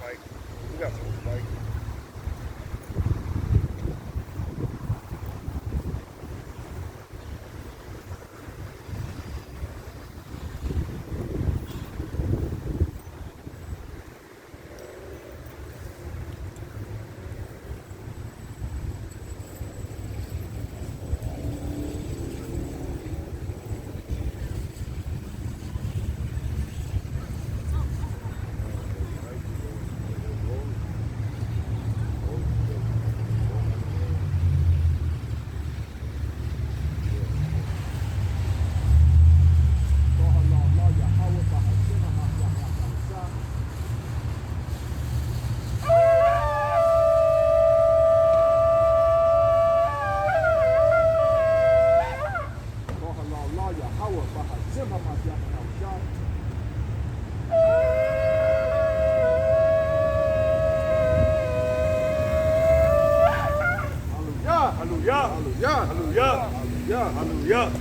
Spike. We got some Spike. Hallelujah. Hallelujah. Hallelujah. Hallelujah.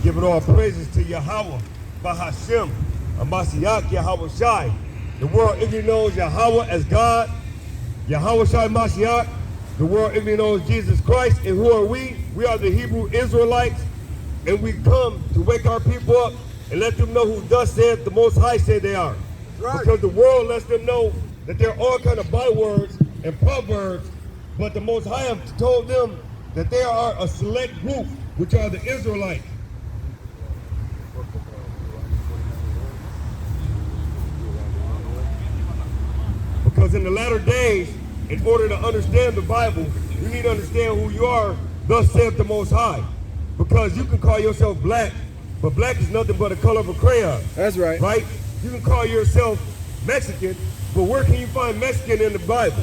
Giving all praises to Yahweh, Bahashem, Amasiach, Yahweh Shai. The world ignorantly knows Yahweh as God, Yahweh Shai Mashiach. The world ignorantly knows Jesus Christ. And who are we? We are the Hebrew Israelites. And we come to wake our people up and let them know who thus said the Most High said they are. Right. Because the world lets them know that there are all kind of bywords and proverbs, but the Most High have told them that they are a select group, which are the Israelites. Because in the latter days, in order to understand the Bible, you need to understand who you are, thus saith the Most High. Because you can call yourself black, but black is nothing but a color of a crayon. That's right. Right? You can call yourself Mexican, but where can you find Mexican in the Bible?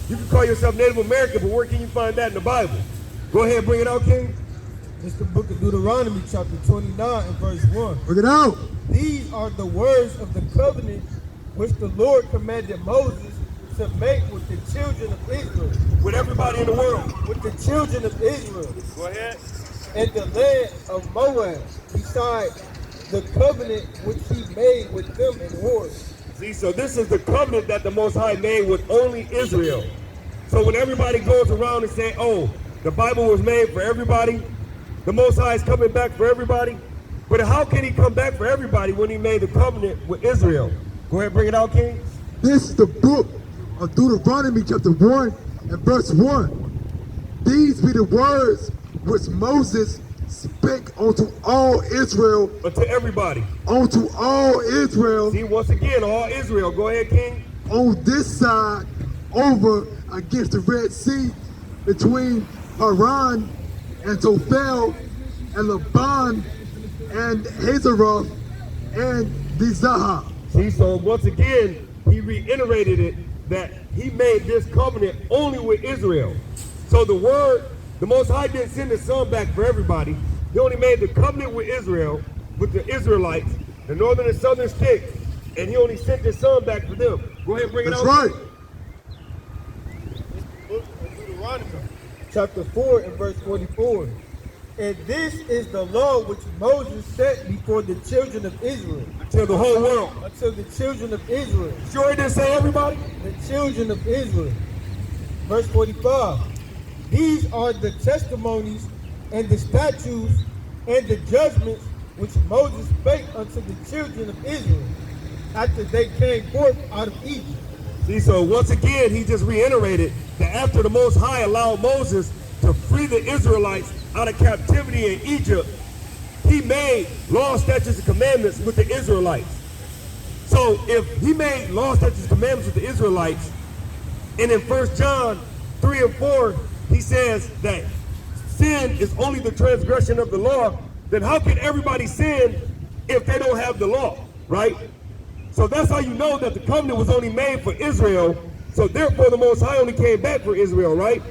You can call yourself Native American, but where can you find that in the Bible? Go ahead, bring it out, King. It's the book of Deuteronomy, chapter 29 and verse 1. Bring it out. These are the words of the covenant which the Lord commanded Moses to make with the children of Israel. With everybody in the world. With the children of Israel. Go ahead. And the land of Moab, beside the covenant which he made with them in Hor. See, so this is the covenant that the Most High made with only Israel. So when everybody goes around and say, oh, the Bible was made for everybody, the Most High is coming back for everybody. But how can he come back for everybody when he made the covenant with Israel? Go ahead, bring it out, King. This is the book of Deuteronomy chapter 1 and verse 1. These be the words which Moses spake unto all Israel. But to everybody. Unto all Israel. See, once again, all Israel. Go ahead, King. On this side, over against the Red Sea, between Haran and Tophel, and Laban, and Hazeroth, and Dizahah. See, so once again, he reiterated it that he made this covenant only with Israel. So the word, the Most High didn't send his son back for everybody. He only made the covenant with Israel, with the Israelites, the northern and southern sticks, and he only sent his son back for them. Go ahead and bring it out. That's right. Book of Deuteronomy, chapter 4 and verse 44. And this is the law which Moses set before the children of Israel. To the whole world. Until the children of Israel. Sure it didn't say everybody? The children of Israel. Verse 45. These are the testimonies and the statutes and the judgments which Moses spake unto the children of Israel after they came forth out of Egypt. See, so once again, he just reiterated that after the Most High allowed Moses to free the Israelites out of captivity in Egypt, he made law, statutes, and commandments with the Israelites. So if he made law, statutes, and commandments with the Israelites, and in 1 John 3 and 4, he says that sin is only the transgression of the law, then how can everybody sin if they don't have the law, right? So that's how you know that the covenant was only made for Israel. So therefore the Most High only came back for Israel, right?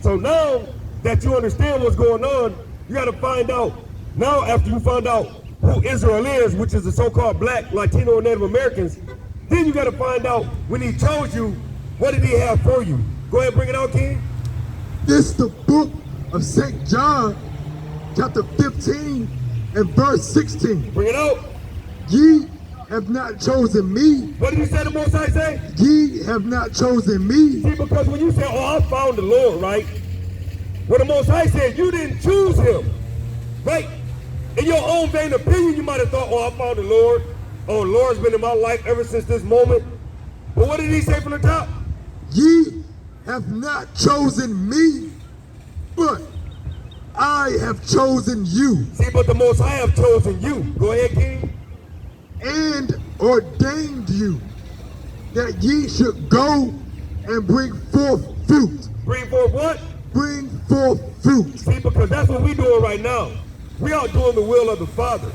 So now that you understand what's going on, you got to find out. Now after you find out who Israel is, which is the so-called black, Latino, and Native Americans, then you got to find out when he chose you, what did he have for you? Go ahead, bring it out, King. This is the book of St. John, chapter 15 and verse 16. Bring it out. Ye have not chosen me. What did you say the Most High say? Ye have not chosen me. See, because when you say, oh, I found the Lord, right? What the Most High said, you didn't choose him, right? In your own vain opinion, you might have thought, oh, I found the Lord. Oh, the Lord's been in my life ever since this moment. But what did he say from the top? Ye have not chosen me, but I have chosen you. See, but the Most High have chosen you. Go ahead, King. And ordained you that ye should go and bring forth fruit. Bring forth what? Bring forth fruit. See, because that's what we're doing right now. We out doing the will of the Father.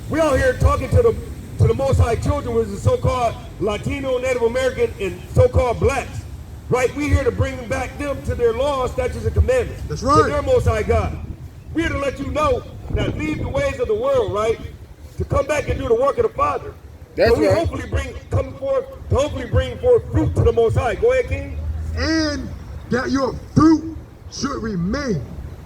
We out here talking to the Most High children, which is so-called Latino, Native American, and so-called blacks. Right? We here to bring back them to their laws, statutes, and commandments. That's right. To their Most High God. We're here to let you know that leave the ways of the world, right? To come back and do the work of the Father. That's so we right. hopefully bring forth fruit to the Most High. Go ahead, King. And that your fruit should remain.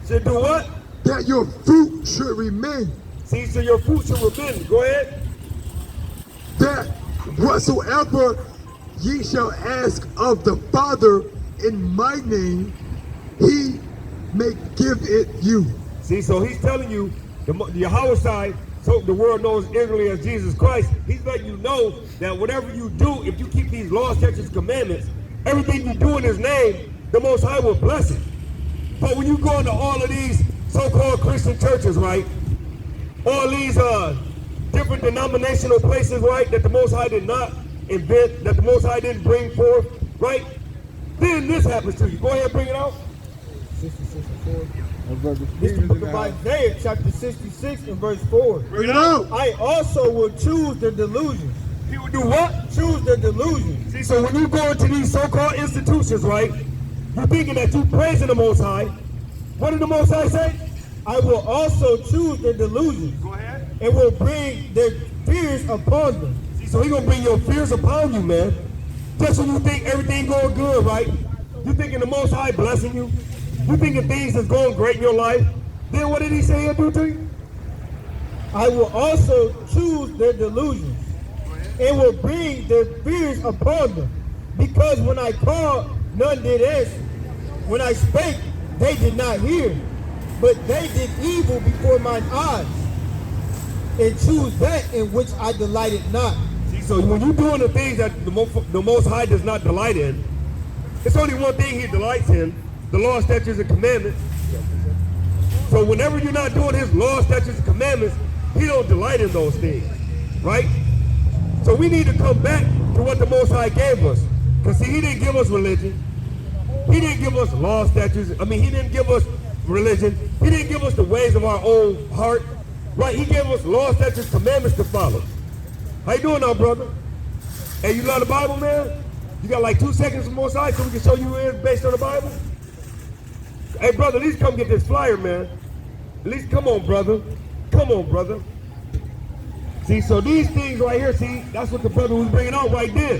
Should do what? That your fruit should remain. See, so your fruit should remain. Go ahead. That whatsoever ye shall ask of the Father in my name, he may give it you. See, so he's telling you, the Yahweh, so the world knows Israel as Jesus Christ, he's letting you know that whatever you do, if you keep these laws, statutes, commandments, everything you do in his name, the Most High will bless it. But when you go into all of these so-called Christian churches, right, all these different denominational places, right, that the Most High did not invent, that the Most High didn't bring forth, right, then this happens to you. Go ahead and bring it out. 66 and 4. This is the book of Isaiah, chapter 66 and verse 4. Bring it out. I also will choose the delusions. He will do what? Choose the delusions. See, so when you go into these so-called institutions, right, you're thinking that you're praising the Most High. What did the Most High say? I will also choose their delusions. Go ahead. And will bring their fears upon them. See, so he's going to bring your fears upon you, man. Just when you think everything going good, right? You thinking the Most High blessing you. You thinking things is going great in your life. Then what did he say he'll do to you? I will also choose their delusions and will bring their fears upon them. Because when I called, none did answer. When I spake, they did not hear. But they did evil before mine eyes, and choose that in which I delighted not. See, so when you're doing the things that the Most High does not delight in, it's only one thing he delights in, the law, statutes, and commandments. So whenever you're not doing his law, statutes, and commandments, he don't delight in those things, right? So we need to come back to what the Most High gave us. Because see, he didn't give us religion. He didn't give us law, statutes. He didn't give us religion. He didn't give us the ways of our own heart, right? He gave us law, statutes, commandments to follow. How you doing now, brother? Hey, you love the Bible, man? You got like 2 seconds from Most High so we can show you who it is based on the Bible? Hey, brother, at least come get this flyer, man. At least come on, brother. Come on, brother. See, so these things right here, see, that's what the brother was bringing out right there.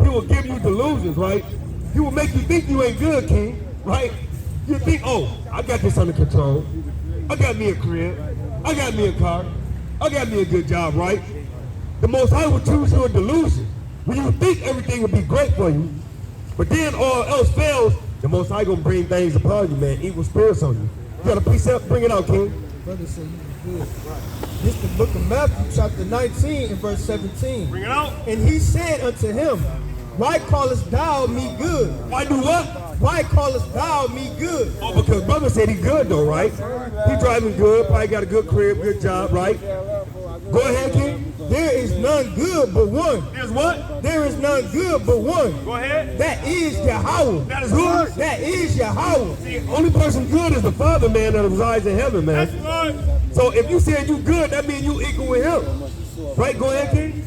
He will give you delusions, right? He will make you think you ain't good, King, right? You think, oh, I got this under control. I got me a crib. I got me a car. I got me a good job, right? The Most High will choose your delusion. When you think everything will be great for you, but then all else fails, the Most High gonna bring things upon you, man. Evil spirits on you. You got a precept? Bring it out, King. Brother said he was good. This is the book of Matthew, chapter 19 and verse 17. Bring it out. And he said unto him, why callest thou me good? Why do what? Why callest thou me good? Oh, because brother said he good though, right? He driving good, probably got a good crib, good job, right? Go ahead, King. There is none good but one. There's what? There is none good but one. Go ahead. That is Yahweh. That is who? That is Yahweh. See, only person good is the Father, man, that resides in heaven, man. That's right. So if you said you good, that means you equal with him. Right? Go ahead, King.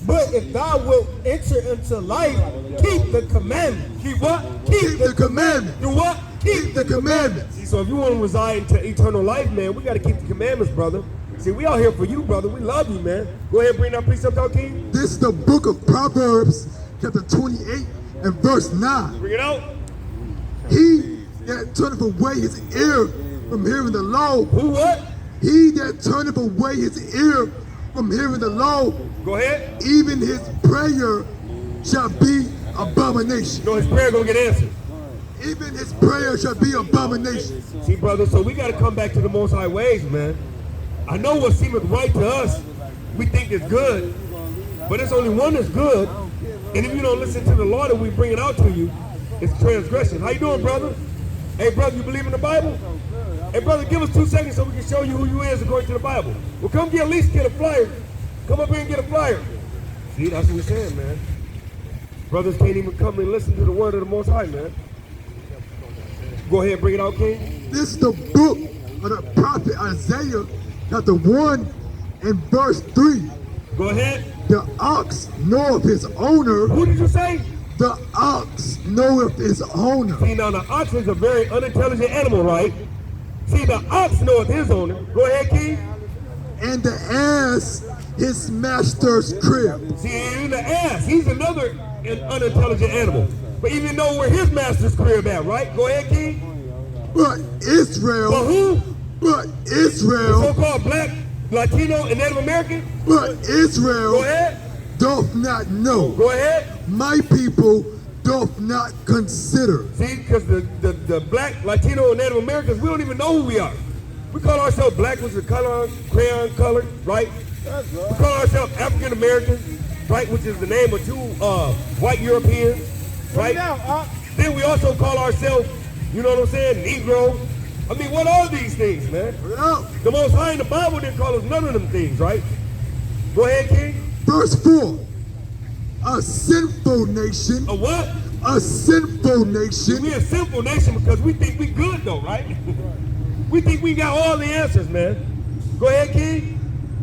But if thou wilt enter into life, keep the commandments. Keep what? Keep the commandment. Do what? Keep the commandments. See, so if you want to reside into eternal life, man, we got to keep the commandments, brother. See, we out here for you, brother. We love you, man. Go ahead and bring that precept out, King. This is the book of Proverbs, chapter 28 and verse 9. Bring it out. He that turneth away his ear from hearing the law, Who what? He that turneth away his ear from hearing the law, Go ahead. even his prayer shall be abomination. No, his prayer gonna get answered. Even his prayer shall be abomination. See, brother, so we got to come back to the Most High ways, man. I know what seemeth right to us, we think is good, but there's only one that's good. And if you don't listen to the law that we bring it out to you, it's transgression. How you doing, brother? Hey, brother, you believe in the Bible? Hey, brother, give us 2 seconds so we can show you who you is according to the Bible. Well, come at least get a flyer. Come up here and get a flyer. See, that's what we're saying, man. Brothers can't even come and listen to the word of the Most High, man. Go ahead, bring it out, King. This is the book of the prophet Isaiah, chapter 1 and verse 3. Go ahead. The ox knoweth his owner. Who did you say? The ox knoweth his owner. See, now the ox is a very unintelligent animal, right? See, the ox knoweth his owner. Go ahead, King. And the ass his master's crib. See, even the ass, he's another unintelligent animal. But even know where his master's crib at, right? Go ahead, King. But Israel, But who? but The Israel, so-called black, Latino, and Native American? but Israel Go ahead. doth not know. Go ahead. My people doth not consider. See, because the black, Latino, and Native Americans, we don't even know who we are. We call ourselves black, which is crayon color, right? We call ourselves African Americans, right, which is the name of 2 white Europeans, right? Then we also call ourselves, you know what I'm saying, Negro. I mean, what are these things, man? Now, The Most High in the Bible didn't call us none of them things, right? Go ahead, King. verse 4. A sinful nation, A what? a sinful nation, We a simple nation because we think we good though, right? We think we got all the answers, man. Go ahead, King.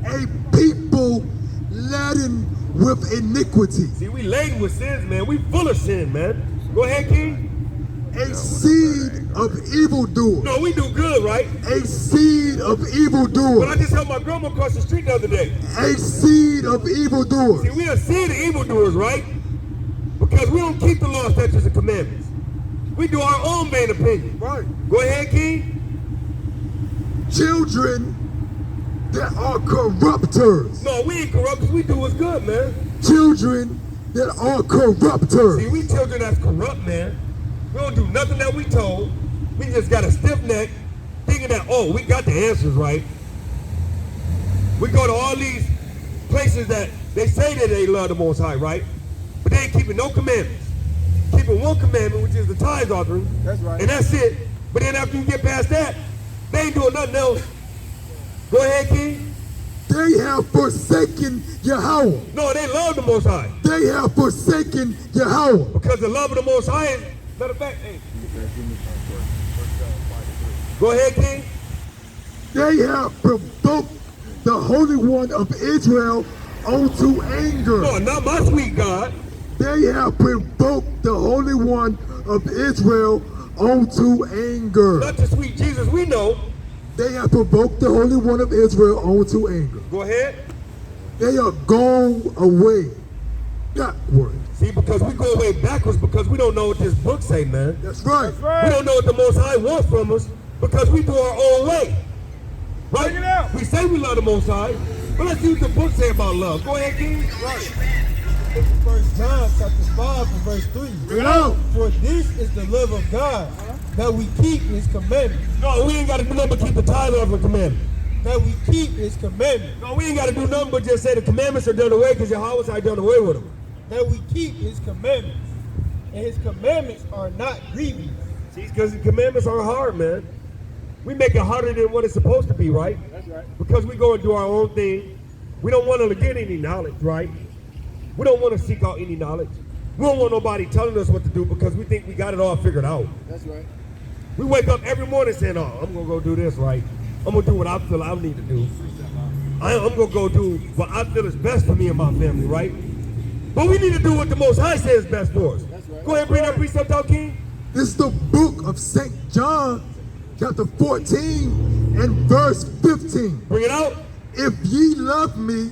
a people laden with iniquity, See, we laden with sins, man. We full of sin, man. Go ahead, King. a seed of evildoers, No, we do good, right? a seed of But I evildoers, just helped my grandma across the street the other day. a seed of See, evildoers, we are seeing the evildoers, right? Because we don't keep the law, statutes, and commandments. We do our own vain opinion. right? Go ahead, King. Children that are corrupters, No, we ain't corrupt because we do what's good, man. children that are See, corrupters, we children that's corrupt, man. We don't do nothing that we told. We just got a stiff neck thinking that, oh, we got the answers right. We go to all these places that they say that they love the Most High, right? But they ain't keeping no commandments. Keeping one commandment, which is the tithe offering. That's right. And that's it. But then after you get past that, they ain't doing nothing else. Go ahead, King. they have forsaken Yahweh. No, they love the Most High. They have forsaken Yahweh. Because the love of the Most High is, matter of fact, hey. Go ahead, King. They have provoked the Holy One of Israel unto anger. No, not my sweet God. They have provoked the Holy One of Israel unto anger. Not the sweet Jesus we know. They have provoked the Holy One of Israel unto anger. Go ahead. They are gone away backward. See, because we go way backwards because we don't know what this book say, man. That's right. We don't know what the Most High wants from us because we do our own way. Right? Bring it out. We say we love the Most High, but let's see what the book say about love. Go ahead, King. Right. 1 John chapter 5 and verse 3. Bring it out. For this is the love of God, that we keep his commandments. No, we ain't got to do nothing but keep the tithe offering commandment. That we keep his commandments. No, we ain't got to do nothing but just say the commandments are done away because Yahweh done away with them. That we keep his commandments. And his commandments are not grievous. See, because the commandments are hard, man. We make it harder than what it's supposed to be, right? That's right. Because we go and do our own thing. We don't want to get any knowledge, right? We don't want to seek out any knowledge. We don't want nobody telling us what to do because we think we got it all figured out. That's right. We wake up every morning saying, oh, I'm going to go do this, right? I'm going to do what I feel I need to do. I'm going to go do what I feel is best for me and my family, right? But we need to do what the Most High says is best for us. That's right. Go ahead and bring that precept out, King. This is the book of St. John, chapter 14 and verse 15. Bring it out. If ye love me,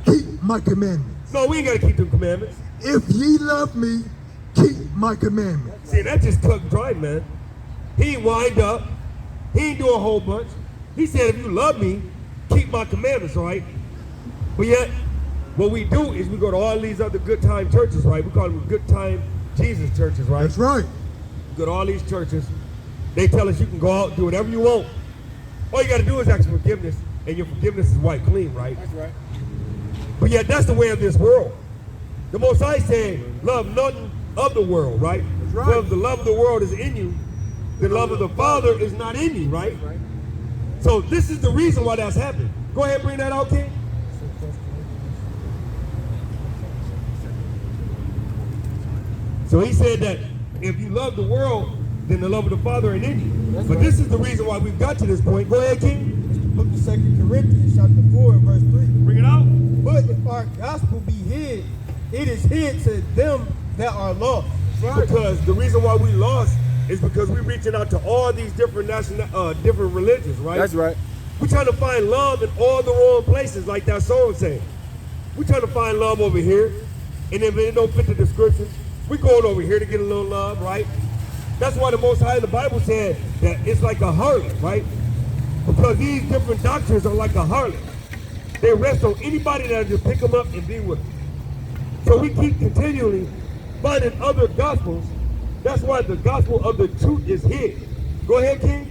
keep my commandments. No, we ain't got to keep them commandments. If ye love me, keep my commandments. See, that just cut and dry, man. He ain't wind up. He ain't do a whole bunch. He said, if you love me, keep my commandments, right? But yet, what we do is we go to all these other good time churches, right? We call them good time Jesus churches, right? That's right. We go to all these churches. They tell us you can go out and do whatever you want. All you got to do is ask for forgiveness, and your forgiveness is white clean, right? That's right. But yet, that's the way of this world. The Most High said, love nothing of the world, right? That's right. So if the love of the world is in you, the love of the Father is not in you, right? So this is the reason why that's happening. Go ahead and bring that out, King. So he said that if you love the world, then the love of the Father ain't in you. That's But right. this is the reason why we've got to this point. Go ahead, King. It's the book of 2 Corinthians, chapter 4, and verse 3. Bring it out. But if our gospel be hid, it is hid to them that are lost. Because the reason why we lost is because we're reaching out to all these different different religions, right? That's right. We're trying to find love in all the wrong places, like that song said. We're trying to find love over here, and if it don't fit the description, we're going over here to get a little love, right? That's why the Most High in the Bible said that it's like a harlot, right? Because these different doctrines are like a harlot. They rest on anybody that just pick them up and be with them. So we keep continually finding other gospels. That's why the gospel of the truth is hid. Go ahead, King.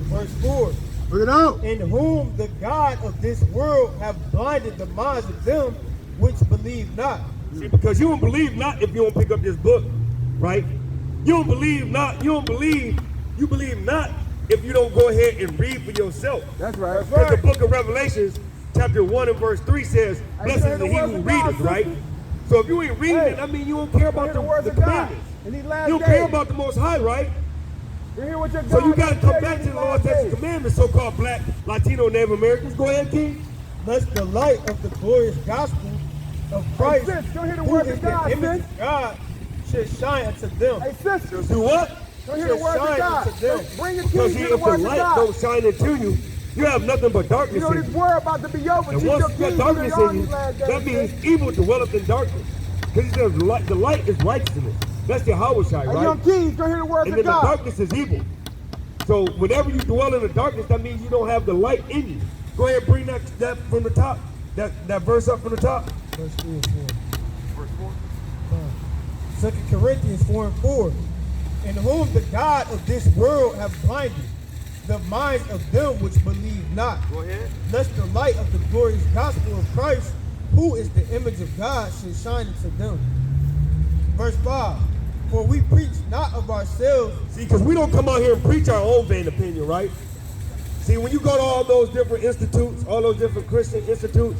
Verse 4. Bring it out. In whom the God of this world have blinded the minds of them which believe not. See, because you don't believe not if you don't pick up this book, right? You don't believe not, you believe not if you don't go ahead and read for yourself. That's right. Because the book of Revelations, chapter 1 and verse 3 says, blessed is he who readeth, right? So if you ain't reading it, I mean, you don't care about the commandments. In these last You don't care about the Most High, right? You hear what your So you God got to has come said back in to the these Lord last Texas days. commandments, so-called black, Latino, Native Americans. Go ahead, King. Lest the light of the glorious gospel of Christ, Hey, sis, don't hear the who words is of God, the image sis. of God, should shine unto them. Hey, sister, Do what? don't hear the should words of shine God. unto them. Bring your Because keys see, to if the the words of light God. don't shine into you, you have nothing but darkness You know in this you. word about to be over. And Keep once your you keys got to darkness the in you, these last days, that means sis. evil dwelleth in darkness. Because he says the light is righteousness. That's the Hawashai, Hey, young right? keys, don't hear the words And of then the God. darkness is evil. So whenever you dwell in the darkness, that means you don't have the light in you. Go ahead and bring that from the top, that verse up from the top. Verse 3 and 4. Verse 4? 2 Corinthians 4 and 4. In whom the God of this world have blinded the minds of them which believe not. Go ahead. Lest the light of the glorious gospel of Christ, who is the image of God, should shine into them. Verse 5. For we preach not of ourselves. See, because we don't come out here and preach our own vain opinion, right? See, when you go to all those different institutes, all those different Christian institutes,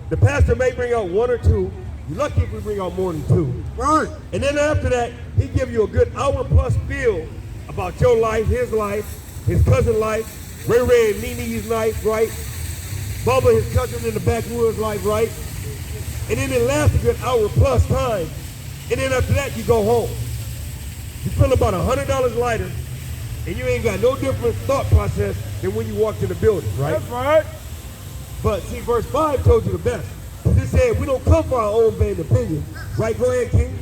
the pastor may bring out one or two. You're lucky if we bring out more than two. Right. And then after that, he give you a good hour plus feel about your life, his cousin life, Ray Ray and Nene's life, right? Bubba, his cousin in the backwoods life, right? And then it lasts a good hour plus time. And then after that, you go home. You feel about $100 lighter, and you ain't got no different thought process than when you walked in the building, right? That's right. But see, verse 5 told you the best. It said we don't come for our own vain opinion. Right? Go ahead, King.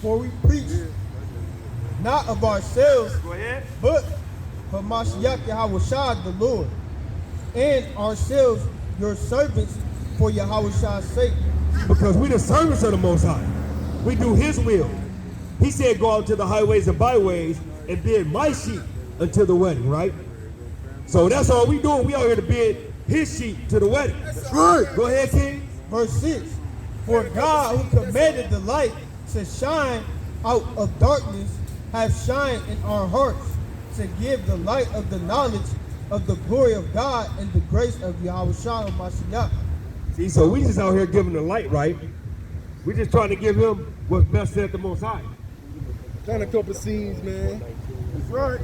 For we preach not of ourselves, Go ahead. but for Mashiach Yahushua the Lord, and ourselves your servants for Yahushua's sake. Because we the servants of the Most High. We do his will. He said go out to the highways and byways and bid my sheep until the wedding, right? So that's all we doing. We out here to bid his sheep to the wedding. That's right. Go ahead, King. Verse 6. For God who commanded the light to shine out of darkness hath shined in our hearts to give the light of the knowledge of the glory of God and the grace of Yahushua Mashiach. See, so we just out here giving the light, right? We just trying to give him what's best at the Most High. Plant a couple seeds, man. That's right.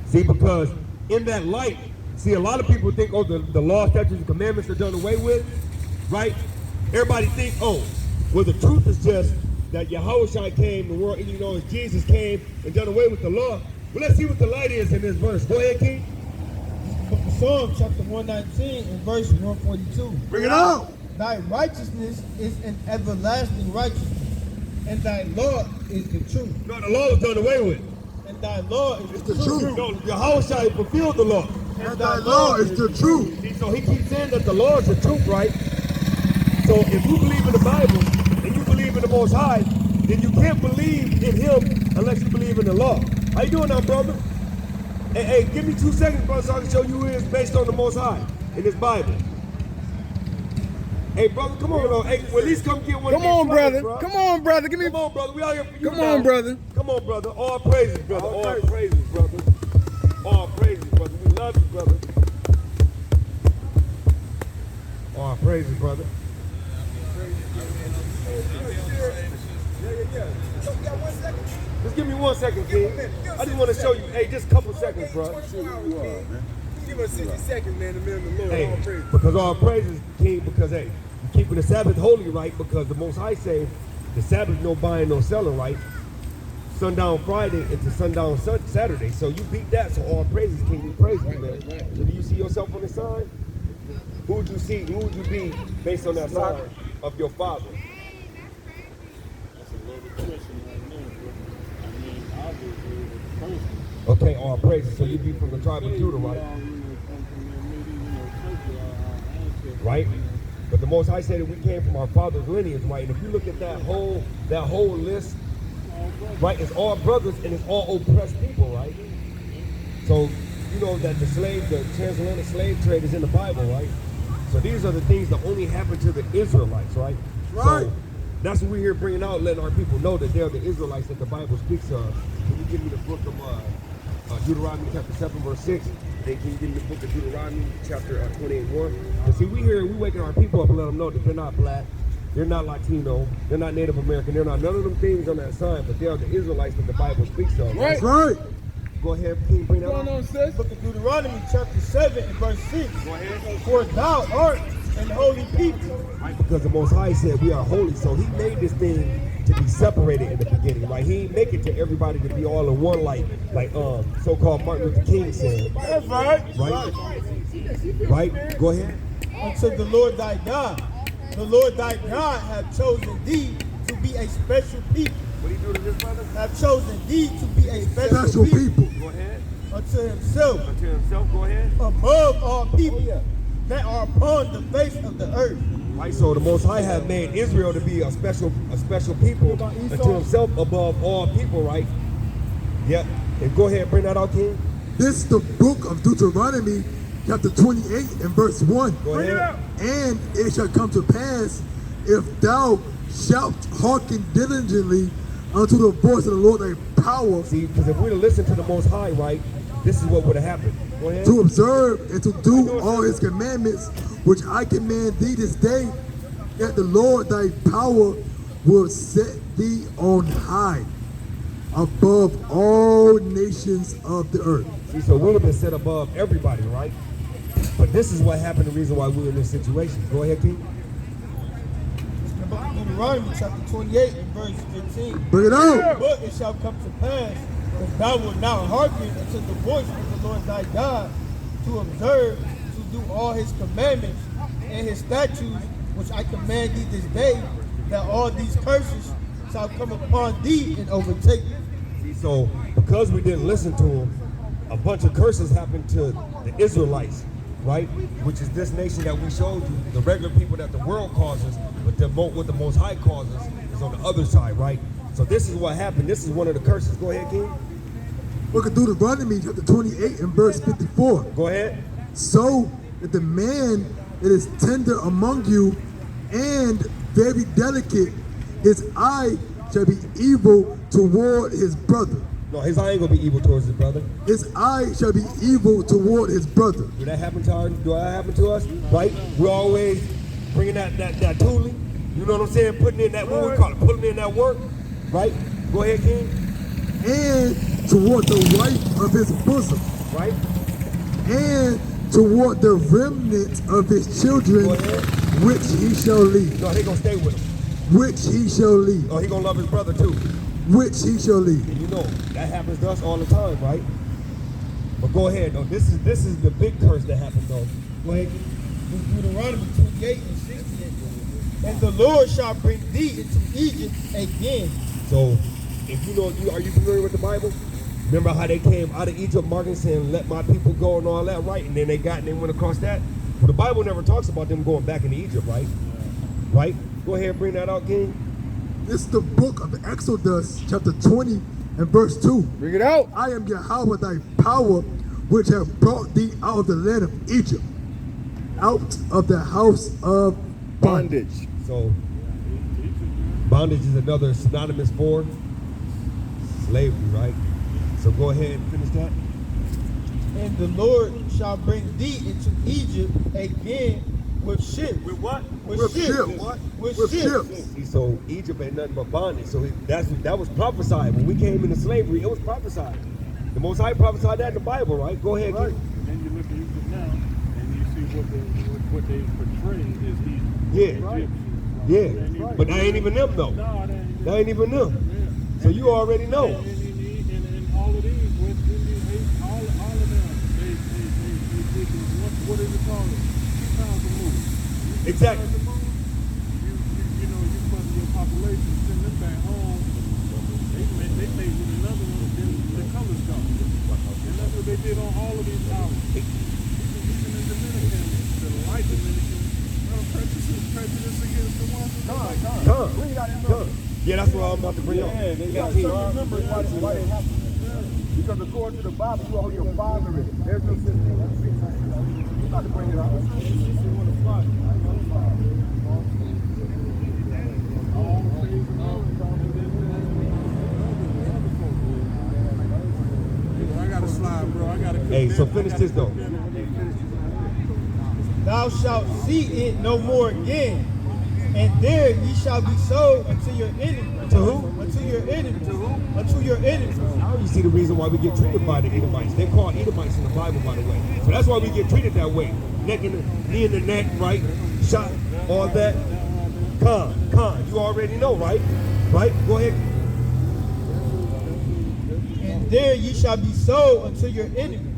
See, because in that light, see, a lot of people think, oh, the law, statutes, and commandments are done away with, right? Everybody think, oh, well, the truth is just that Yahushua came, the world, and you know, Jesus came and done away with the law. Well, let's see what the light is in this verse. Go ahead, King. Book of Psalms, chapter 119, and verse 142. Bring it out. Thy righteousness is an everlasting righteousness, and thy law is the truth. No, the law was done away with. and thy law is the truth. No, Yahweh shall fulfill the law. And thy law is the truth. See, so he keeps saying that the law is the truth, right? So if you believe in the Bible and you believe in the Most High, then you can't believe in him unless you believe in the law. How you doing now, brother? Hey, give me 2 seconds, brother, so I can show you who it is based on the Most High in this Bible. Hey, brother, come on, though. Hey, well, at least come get one of Come these on, flyers, brother. bro. Come on, brother. Give me. Come on, brother. We out here for you Come now. on, brother. Come on, brother. All praises, brother. All praises, brother. All praises, brother. We love you, brother. All praises, brother. Just give me 1 second, King. I just want to show you. Hey, just a couple seconds, bro. Give us 60 seconds, man, to man the Lord. Hey, All praise. because all praises, King, because, hey, you keeping the Sabbath holy, right? Because the Most High say the Sabbath no buying, no selling, right? Sundown Friday into sundown Saturday. So you beat that, so all praises, King. We praise you, man. So do you see yourself on the sign? Who would you see? Who would you be based on that sign of your father? That's a loaded question right now, bro. I mean, obviously, it was the person. Okay, all praises. So you be from the tribe of Judah, right? Right? But the Most High said that we came from our father's lineage, right? And if you look at that whole list, right, it's all brothers and it's all oppressed people, right? So you know that the transatlantic slave trade is in the Bible, right? So these are the things that only happen to the Israelites, right? Right. So that's what we're here bringing out, letting our people know that they're the Israelites that the Bible speaks of. Can you give me the book of Deuteronomy chapter 7, verse 6? Then can you give me the book of Deuteronomy chapter 28:1? And see, we waking our people up and let them know that they're not black, they're not Latino, they're not Native American, they're not none of them things on that sign, but they are the Israelites that the Bible speaks of. Right. That's right. Go ahead, King, bring that What's going up. on, sis? Book of Deuteronomy chapter 7 and verse 6. Go ahead. For thou art an holy people. Right, because the Most High said we are holy, so he made this thing to be separated in the beginning, right? He didn't make it to everybody to be all in one, like so-called Martin Luther King said. That's right. Right? Right? Go ahead. Unto the Lord thy God. The Lord thy God hath chosen thee to be a special people. What do you do to this brother? Have chosen thee to be a special, Special people. people. Go ahead. Unto himself, Unto himself, go ahead. above all people that are upon the face of the earth. Right, so the Most High have made Israel to be a special people unto himself above all people, right? Yep. And go ahead, bring that out, King. This is the book of Deuteronomy, chapter 28 and verse 1. Go ahead. And it shall come to pass, if thou shalt hearken diligently unto the voice of the Lord thy power, See, because if we'd have listened to the Most High, right, this is what would have happened. Go ahead. to observe and to do all his commandments, which I command thee this day, that the Lord thy power will set thee on high above all nations of the earth. See, so we would have been set above everybody, right? But this is what happened, the reason why we're in this situation. Go ahead, King. The book of Deuteronomy chapter 28 and verse 15. Bring it on. But it shall come to pass, if thou wilt not hearken unto the voice of the Lord thy God, to observe, to do all his commandments and his statutes, which I command thee this day, that all these curses shall come upon thee and overtake thee. See, so because we didn't listen to him, a bunch of curses happened to the Israelites, right? Which is this nation that we showed you, the regular people that the world causes, but what the Most High causes is on the other side, right? So this is what happened. This is one of the curses. Go ahead, King. Book of Deuteronomy, chapter 28 and verse 54. Go ahead. So that the man that is tender among you and very delicate, his eye shall be evil toward his brother. No, his eye ain't gonna be evil towards his brother. His eye shall be evil toward his brother. Do that happen to us? Right? We're always bringing that tooling. You know what I'm saying? Putting in that, what we call it, putting in that work. Right? Go ahead, King. And toward the wife of his bosom. Right? And toward the remnant of his children, Go ahead. which he shall lead. No, he gonna stay with him. Which he shall lead. Oh, he gonna love his brother too. Which he shall lead. And you know, that happens to us all the time, right? But go ahead, though. This is the big curse that happened, though. Go ahead. Deuteronomy 28 and 16. And the Lord shall bring thee into Egypt again. So, if you know, are you familiar with the Bible? Remember how they came out of Egypt, marking saying, let my people go and all that, right? And then they went across that. But the Bible never talks about them going back into Egypt, right? Right? Go ahead and bring that out, King. This is the book of Exodus, chapter 20 and verse 2. Bring it out. I am Yahweh thy power, which have brought thee out of the land of Egypt, out of the house of bondage. So, bondage is another synonymous for slavery, right? So go ahead and finish that. And the Lord shall bring thee into Egypt again with ships. With what? With ships. What? With With ships. ships. See, so Egypt ain't nothing but bondage. So that was prophesied. When we came into slavery, it was prophesied. The Most High prophesied that in the Bible, right? Go ahead, Right. King. And then you look at Egypt now, and you see what they portray as Egypt. Yeah. Right. Yeah. But that ain't even them, though. No, That ain't even them. Yeah. So you already know. And all of these West Indian, all of them, they did what is it called? 2,000 moves. Exactly. You know, you put your population, send them back home. They made with another one, then the colors gone. And that's what they did on all of these islands. Even in Dominican, the light Dominican, prejudice against the ones that Come. Yeah, that's what I'm about to bring up. Yeah, they got to remember why they happened. Because according to the Bible, you are your father is. There's no such thing as sin. You got to bring it out. I gotta slide, bro. I gotta. Hey, so finish this though. Thou shalt see it no more again. And there ye shall be sold unto your enemies. To who? Unto your enemies. To who? Unto your enemies. Now you see the reason why we get treated by the Edomites. They're called Edomites in the Bible, by the way. So that's why we get treated that way. Neck in the knee in the neck, right? Shot, all that. Con. You already know, right? Right? Go ahead. And there ye shall be sold unto your enemies,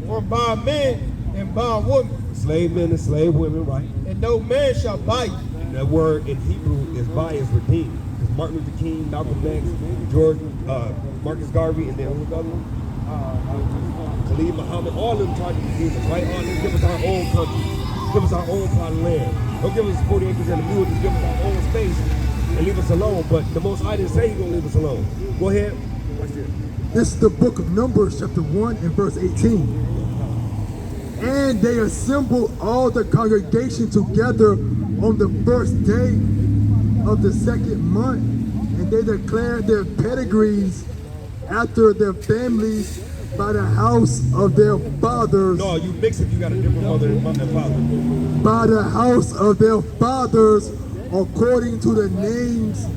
for bondmen and bondwomen, Slave men and slave women, right? and no man shall buy you. That word in Hebrew is buy is redeemed. Because Martin Luther King, Malcolm X, George, Marcus Garvey, and then who's the other one? Khalid Muhammad, all of them tried to redeem us, right? All of them give us our own country, give us our own plot of land. Don't give us 40 acres and a mule, just give us our own space and leave us alone. But the Most High didn't say He's gonna leave us alone. Go ahead. Watch this. This is the book of Numbers, chapter 1 and verse 18. And they assembled all the congregation together on the first day of the second month, and they declared their pedigrees after their families by the house of their fathers. No, you mix it, you got a different mother and father. By the house of their fathers, according to the names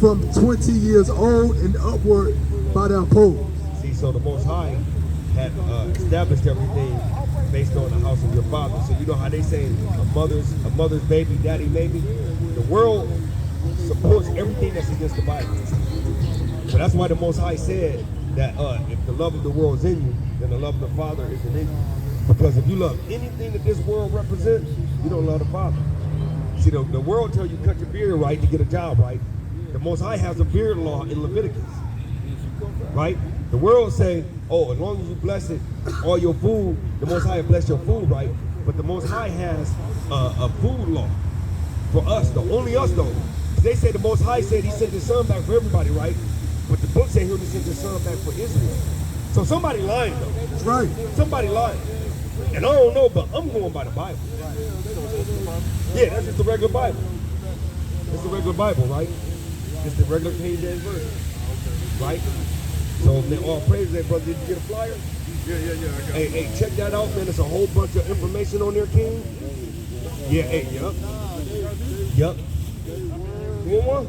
from 20 years old and upward by their poles. See, so the Most High had established everything based on the house of your father. So you know how they say a mother's baby, daddy maybe. The world supports everything that's against the Bible. So that's why the Most High said that if the love of the world is in you, then the love of the Father isn't in you. Because if you love anything that this world represents, you don't love the Father. See, the world tell you cut your beard right to get a job, right? The Most High has a beard law in Leviticus, right? The world say, oh, as long as you bless it, all your food, the Most High bless your food, right? But the Most High has a food law for us, though. Only us, though. They say the Most High said He sent His Son back for everybody, right? But the book say He only sent His Son back for Israel. So somebody lying, though. That's right. Somebody lying. And I don't know, but I'm going by the Bible. Yeah, that's just the regular Bible. It's the regular Bible, right? It's the regular King James Version, right? So, man, all praise that, brother. Did you get a flyer? Yeah, I got it. Hey, check that out, man. There's a whole bunch of information on there, King. Yeah, hey, yup. You want one?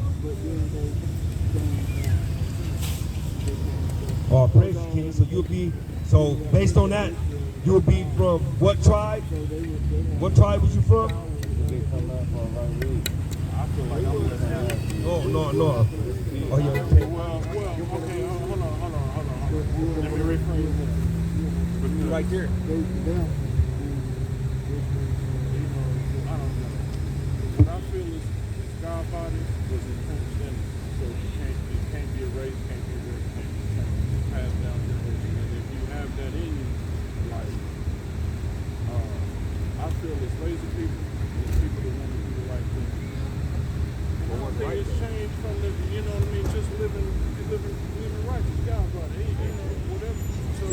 All praise, King. So you'll be, so based on that, you'll be from what tribe? What tribe was you from? Oh, no. Oh, yeah, okay. Well, okay, hold on. Let me rephrase that. Right there. I don't know. What I feel is God body was in transcendence. So it can't be erased, can't be erased, can't be changed. pass down generation. And if you have that in you, like, I feel it's lazy people, it's people that want to do the right thing. And I don't think it's changed from the, you know what I mean, just living righteous. God, brother, you know, whatever. So,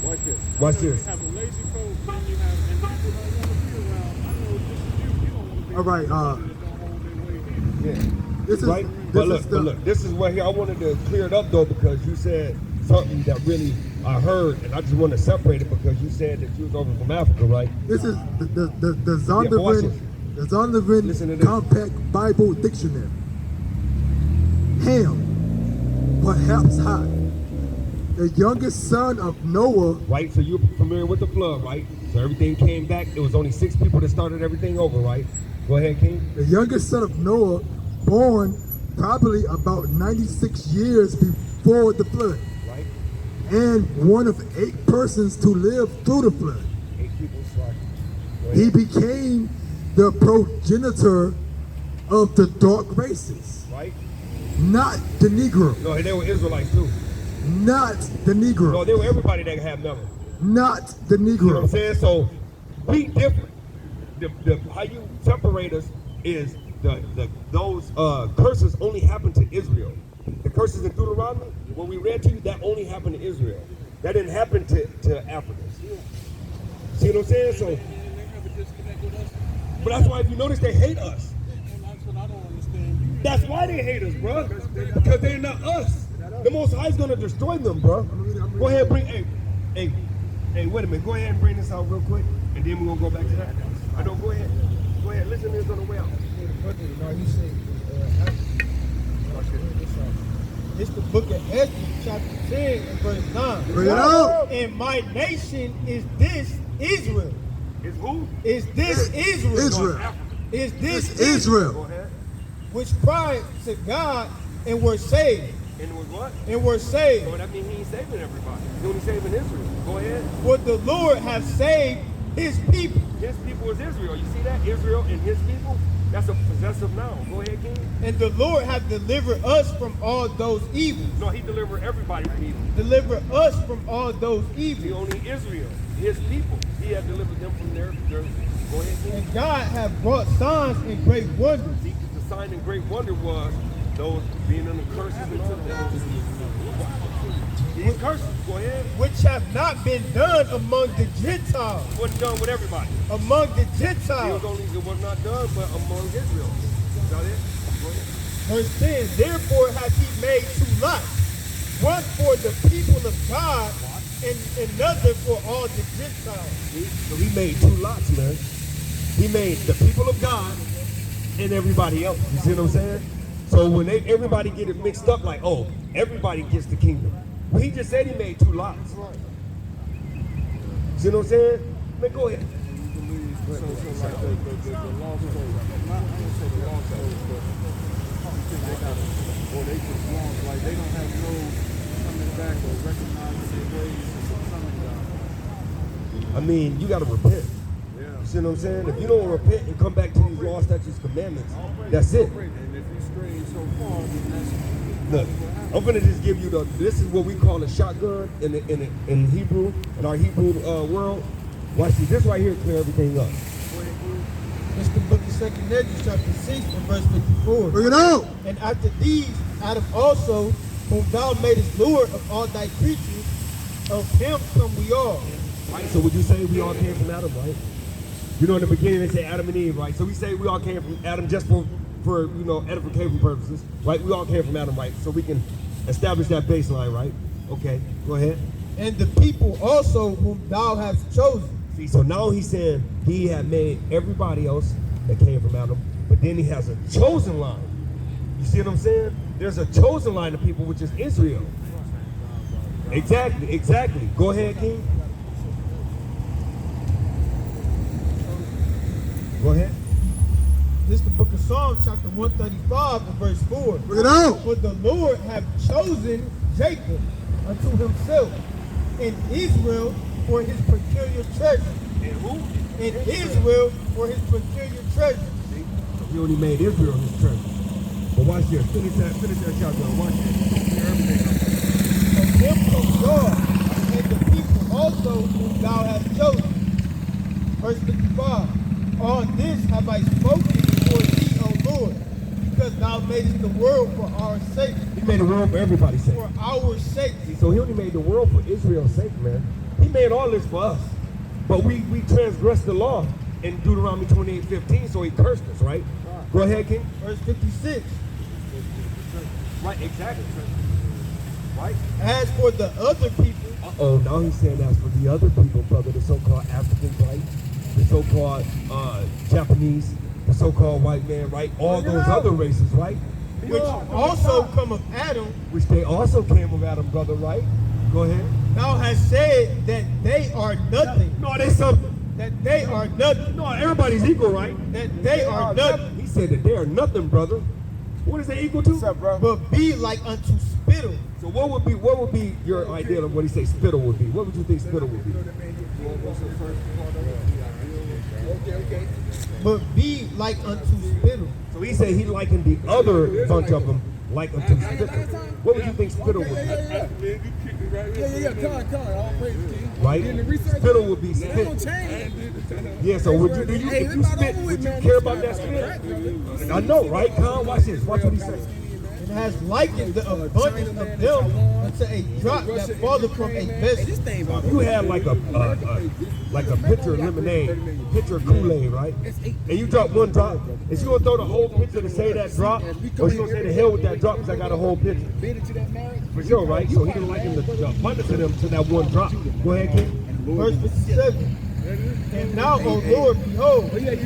Watch this. Watch you this. have a lazy folk, then you have, and people don't want to be around. I know just as you don't want to be All right, around people that don't hold their weight either. Yeah. This is Right? this But is look, but look, this is where here I wanted to clear it up though, because you said something that really I heard, and I just want to separate it because you said that you was over from Africa, right? This is the Yeah, watch Zondervan, this. the Zondervan Listen to this. Compact Bible Dictionary. Ham, perhaps hot, the youngest son of Noah. Right? So you're familiar with the flood, right? So everything came back. It was only 6 people that started everything over, right? Go ahead, King. The youngest son of Noah, born probably about 96 years before the flood, Right? and one of 8 persons to live through the flood. 8 people, right? Go He ahead. became the progenitor of the dark races, Right? not the Negro, No, they were Israelites too. not the No, Negro, they were everybody that had melanin. not the You know what I'm Negro. saying? So we different. The how you separate us is those curses only happened to Israel. The curses in Deuteronomy, when we read to you, that only happened to Israel. That didn't happen to Africans. See what I'm saying? So, And they have a disconnect with us. but that's why if you notice, they hate us. And that's what I don't understand. That's why they hate us, bro. Because they're not us. The Most High is gonna destroy them, bro. Go ahead, hey, wait a minute. Go ahead and bring this out real quick, and then we're gonna go back to that. I don't. Go ahead. Go ahead. Listen to this on the way out. It's the book of Esther, chapter 10 and verse 9. Bring it out. And my nation is this Israel. Is who? Is this Israel? Israel. Is this It's Go Israel. ahead. which cried to God and were saved. And it was what? And were saved. So that means he ain't saving everybody. He's only saving Israel. Go ahead. For the Lord hath saved his people. His people is Israel. You see that? Israel and his people? That's a possessive noun. Go ahead, King. And the Lord hath delivered us from all those evils. No, he delivered everybody from evil. Deliver us from all those He evils. only Israel, his people. He had delivered them from their go ahead, King. And God hath brought signs and great wonders. See, the sign and great wonder was those being under curses until these curses. Go ahead. Which have not been done among the Gentiles. It wasn't done with everybody. Among the It Gentiles. was not done, but among Israel. Is that it? Go ahead. Verse 10, therefore hath he made 2 lots, one for the people of God, and another for all the Gentiles. See? So he made 2 lots, man. He made the people of God and everybody else. You see what I'm saying? So when everybody get it mixed up, like, oh, everybody gets the kingdom. Well, he just said he made 2 lots. See what I'm saying? Man, go ahead. So like the lost code, not, I don't say the lost code, but you think they got it, or they just lost, like they don't have no coming back or recognizing their ways and coming down. I mean, you got to repent. Yeah. You see what I'm saying? If you don't repent and come back to these laws, statutes, commandments, that's it. And if you stray so far, then that's Look, I'm gonna just give you this is what we call a shotgun in Hebrew, in our Hebrew world. Watch this right here, clear everything up. It's the book of 2 Corinthians, chapter 6, and verse 54. Bring it out. And after these, Adam also, whom thou madest Lord of all thy creatures, of him come we all. Right, so would you say we all came from Adam, right? You know, in the beginning they say Adam and Eve, right? So we say we all came from Adam just for you know, edification purposes, right? We all came from Adam, right? So we can establish that baseline, right? Okay, go ahead. And the people also whom thou hast chosen. See, so now he's saying he had made everybody else that came from Adam, but then he has a chosen line. You see what I'm saying? There's a chosen line of people, which is Israel. Exactly. Go ahead, King. Go ahead. This is the book of Psalms, chapter 135, and verse 4. Bring it out. For the Lord hath chosen Jacob unto himself, and Israel for his peculiar treasure. And who? And Israel for his peculiar treasure. See? So he only made Israel his treasure. But watch this. Finish that chapter. Watch this. Clear everything up. him from God, and the people also whom thou hast chosen. Verse 55. On this have I spoken before thee, O Lord, because thou madest the world for our sake. He made the world for everybody's sake. For our sake. So he only made the world for Israel's sake, man. He made all this for us. But we transgressed the law in Deuteronomy 28:15, so he cursed us, right? Go ahead, King. Verse 56. Right, exactly. Right? As for the other people, Uh-oh, now he's saying as for the other people, brother, the so-called Africans, right? The so-called Japanese, the so-called white man, right? All those other races, right? which also come of Adam, Which they also came of Adam, brother, right? Go ahead. thou hast said that they are nothing. No, they something. That they are nothing. No, everybody's equal, right? That they are nothing. He said that they are nothing, brother. What is they equal to? What's up, bro? But be like unto spittle. So what would be your idea of what he say spittle would be? What would you think spittle would be? Okay. But be like unto spittle. So he said he likened the other bunch of them like unto spittle. What would you think spittle would be? Yeah. Come on. All praise to you. Right? Did the research? Spittle would be It don't spit. change. Yeah, so would you if you spit, would you care about that spit? I know, right? Con, watch this. Watch what he says. And has likened the abundance of them unto a drop that falleth from a vessel. If you had like a pitcher of lemonade, pitcher of Kool-Aid, right? And you drop one drop, is you gonna throw the whole pitcher to say that drop, or you gonna say the hell with that drop because I got a whole pitcher? For sure, right? So he didn't liken the abundance of them to that one drop. Go ahead, King. Verse 57. And now, O Lord, behold, which has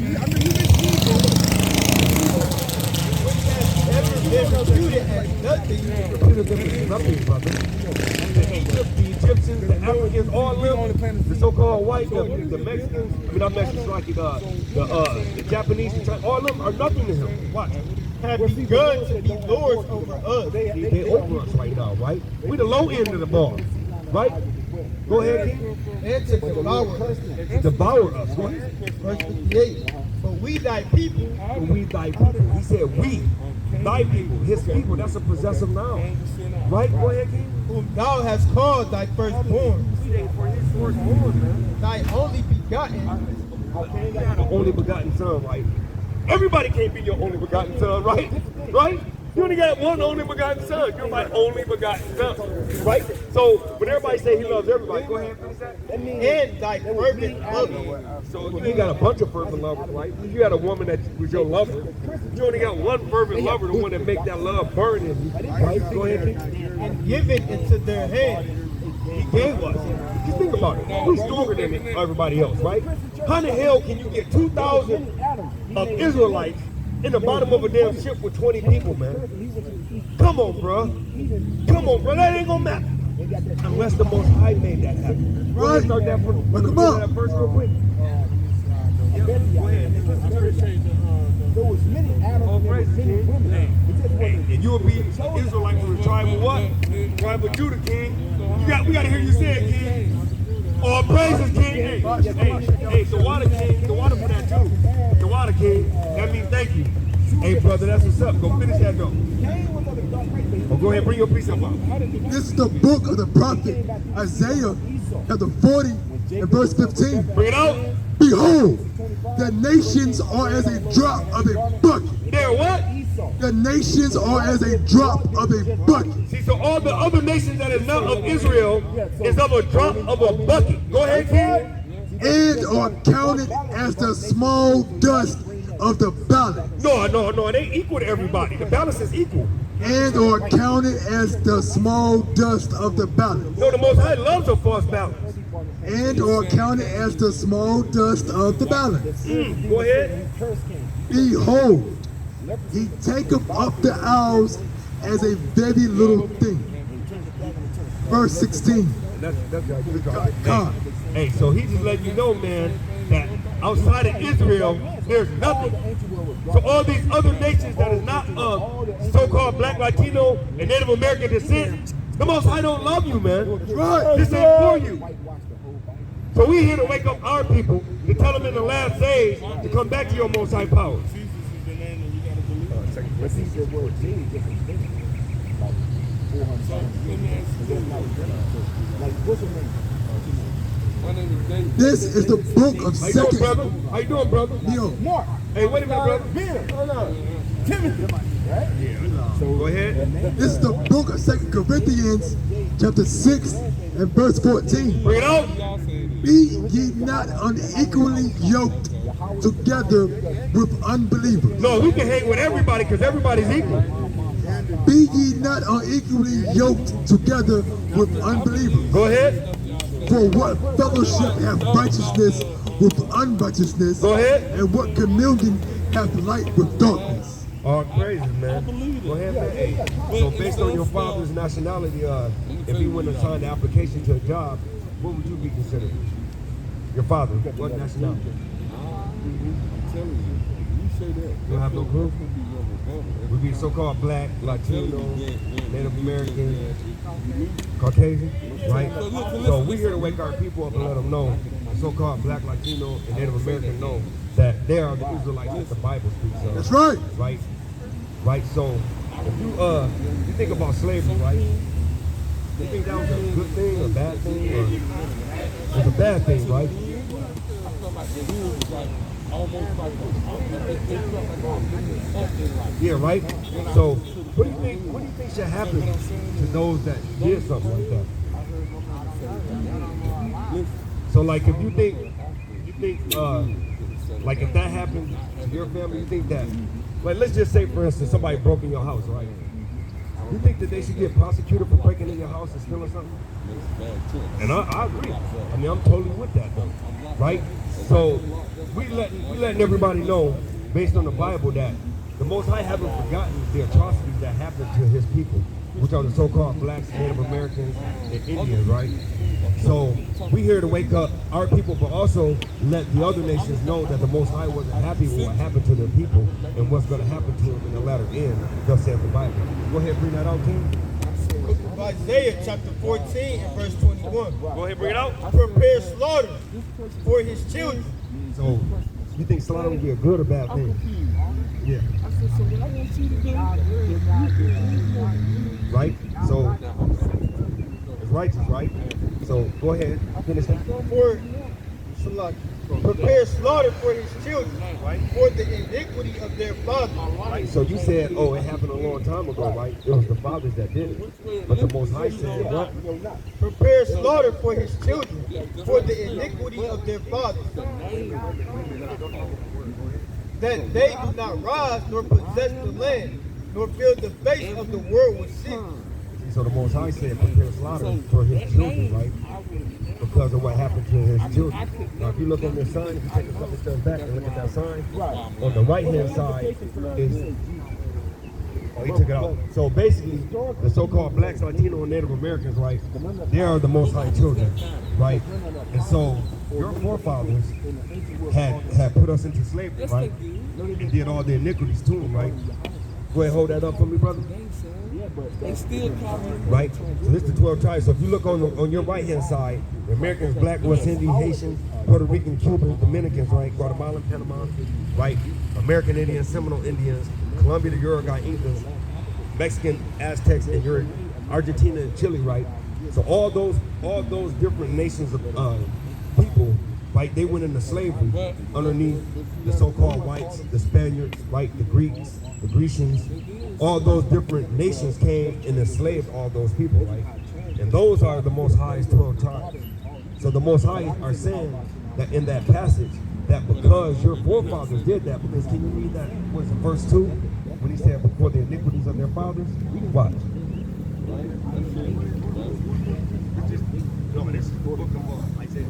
ever been reputed as nothing, Reputed them as nothing, brother. The Egyptians, the Africans, all of them, the so-called white, the Mexicans, I mean not Mexicans, like the Japanese, all of them are nothing to him. Watch. have begun to be lords over us. They over us right now, right? We the low end of the bar, right? Go ahead, King. And to devour us. Devour us. Go ahead. Verse 58. But we thy people, And we thy people. He said we, thy people, his people. That's a possessive noun. Right? Go ahead, King. whom thou hast called thy firstborn, For his firstborn, man. thy only begotten, You had an only begotten son, right? Everybody can't be your only begotten son, right? Right? You only got one only begotten son. You're my only begotten son, right? So when everybody say he loves everybody, go ahead and finish that. and thy fervent lover. So you ain't got a bunch of fervent lovers, right? You got a woman that was your lover. You only got one fervent lover, the one that make that love burn in you, right? Go ahead, King. And given into their hand. He gave us. Just think about it. We're stronger than everybody else, right? How the hell can you get 2,000 of Israelites in the bottom of a damn ship with 20 people, man? Come on, bro. Come on, bro. That ain't gonna matter. Unless the Most High made that happen. Right. Let's start that first. Let's Come go on. to that first real quick. Go ahead. There was many All animals, praises, many King. women. It just Hey, wasn't. and you will be Israelite from the tribe of what? Tribe of Judah, King. We got to hear you say it, King. All praises, King. Hey, the water, King. The water for that too. The water, King. That means thank you. Hey, brother, that's what's up. Go finish that though. Oh, go ahead, bring your precept out. This is the book of the prophet Isaiah, chapter 40 and verse 15. Bring it out. Behold, the nations are as a drop of a bucket. There, what? The nations are as a drop of a bucket. See, so all the other nations that is not of Israel is of a drop of a bucket. Go ahead, King. And are counted as the small dust of the balance. No, it ain't equal to everybody. The balance is equal. And are counted as the small dust of the balance. No, the Most High loves a false balance. And are counted as the small dust of the balance. Go ahead. Behold, he taketh up the hours as a very little thing. Verse 16. That's good job. God. Hey, so he just letting you know, man, that outside of Israel, there's nothing. So all these other nations that is not of so-called Black, Latino, and Native American descent, the Most High don't love you, man. Right. This ain't for you. So we here to wake up our people to tell them in the last days to come back to your Most High power. Like, what's your name? My name is David. This is the book of How you doing, Second. brother? How you doing, brother? Yo, Mark. Hey, wait a minute, brother. Ben. Hold on. Timothy. Right? So go ahead. this is the book of 2 Corinthians, chapter 6 and verse 14. Bring it out. Y'all say it. Be ye not unequally yoked together with unbelievers. No, we can hang with everybody because everybody's equal. Be ye not unequally yoked together with unbelievers. Go ahead. For what fellowship hath righteousness with unrighteousness? Go ahead. And what communion hath light with darkness? All praises, man. Go ahead, man. Hey, so based on your father's nationality, if he went and signed the application to a job, what would you be considered? Your father, what nationality? I'm telling you, you say that. You don't have no clue? Would be so-called black, Latino, Native American, Caucasian, right? So we're here to wake our people up and let them know, the so-called black, Latino, and Native American know that they are the Israelites that the Bible speaks of. That's right. Right? Right? So if you think about slavery, right? You think that was a good thing, a bad thing, or it's a bad thing, right? Yeah, right? So what do you think should happen to those that did something like that? So like if you think like if that happened to your family, you think that, like let's just say for instance somebody broke in your house, right? You think that they should get prosecuted for breaking in your house and stealing something? And I agree. I mean, I'm totally with that though, right? So we letting everybody know, based on the Bible, that the Most High haven't forgotten the atrocities that happened to His people, which are the so-called blacks, Native Americans, and Indians, right? So we here to wake up our people, but also let the other nations know that the Most High wasn't happy with what happened to their people and what's going to happen to them in the latter end, thus saith the Bible. Go ahead, bring that out, King. Book of Isaiah chapter 14 and verse 21. Go ahead, bring it out. Prepare slaughter for his children. So you think slaughter would be a good or bad thing? Yeah. Right? So it's righteous, right? So go ahead, finish that. Prepare slaughter for his children, for the iniquity of their fathers. Right? So you said, oh, it happened a long time ago, right? It was the fathers that did it. But the Most High said, what? Prepare slaughter for his children, for the iniquity of their fathers, that they do not rise nor possess the land, nor fill the face of the world with sin. So the Most High said, prepare slaughter for his children, right? Because of what happened to his children. Now, if you look on this sign, if you take a couple steps back and look at that sign, on the right-hand side is, oh, he took it out. So basically, the so-called blacks, Latino, and Native Americans, right, they are the Most High children, right? And so your forefathers had put us into slavery, right? And did all the iniquities to them, right? Go ahead, hold that up for me, brother. They still coming. Right? So this is the 12 tribes. So if you look on your right-hand side, the Americans, Black, West Indian, Haitian, Puerto Rican, Cubans, Dominicans, right? Guatemalan, Panama, right? American Indians, Seminole Indians, Colombia, the Uruguay Incas, Mexican, Aztecs, and Argentina and Chile, right? So all those different nations of people, right? They went into slavery underneath the so-called whites, the Spaniards, right? The Greeks, the Grecians. All those different nations came and enslaved all those people, right? And those are the Most High's 12 tribes. So the Most High are saying that in that passage, that because your forefathers did that, because can you read that, what's it, verse 2? When he said, before the iniquities of their fathers? Watch. No, this is the book of Isaiah.